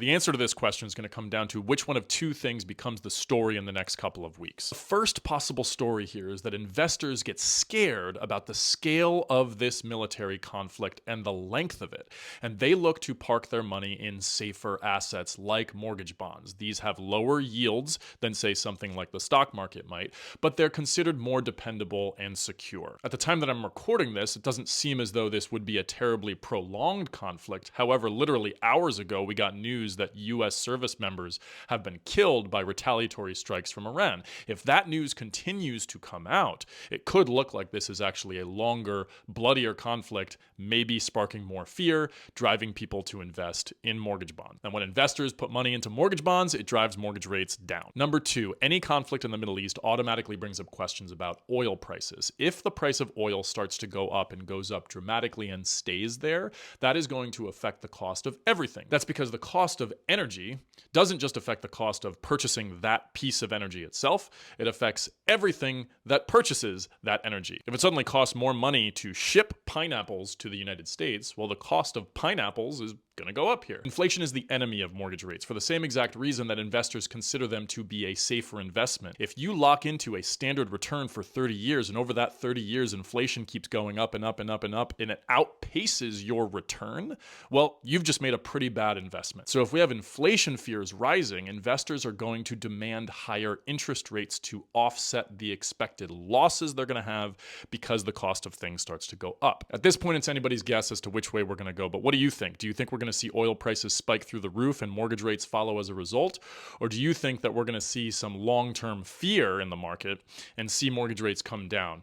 The answer to this question is going to come down to which one of two things becomes the story in the next couple of weeks. The first possible story here is that investors get scared about the scale of this military conflict and the length of it, and they look to park their money in safer assets like mortgage bonds. These have lower yields than, say, something like the stock market might, but they're considered more dependable and secure. At the time that I'm recording this, it doesn't seem as though this would be a terribly prolonged conflict. However, literally hours ago, we got news that US service members have been killed by retaliatory strikes from Iran. If that news continues to come out, it could look like this is actually a longer, bloodier conflict, maybe sparking more fear, driving people to invest in mortgage bonds. And when investors put money into mortgage bonds, it drives mortgage rates down. Number two, any conflict in the Middle East automatically brings up questions about oil prices. If the price of oil starts to go up and goes up dramatically and stays there, that is going to affect the cost of everything. That's because the cost of energy doesn't just affect the cost of purchasing that piece of energy itself, it affects everything that purchases that energy. If it suddenly costs more money to ship pineapples to the United States, well, the cost of pineapples is going to go up here. Inflation is the enemy of mortgage rates for the same exact reason that investors consider them to be a safer investment. If you lock into a standard return for 30 years and over that 30 years inflation keeps going up and up and up and up and it outpaces your return, well, you've just made a pretty bad investment. So if we have inflation fears rising, investors are going to demand higher interest rates to offset the expected losses they're going to have because the cost of things starts to go up. At this point, it's anybody's guess as to which way we're going to go, but what do you think? Do you think we're going to see oil prices spike through the roof and mortgage rates follow as a result? Or do you think that we're going to see some long-term fear in the market and see mortgage rates come down?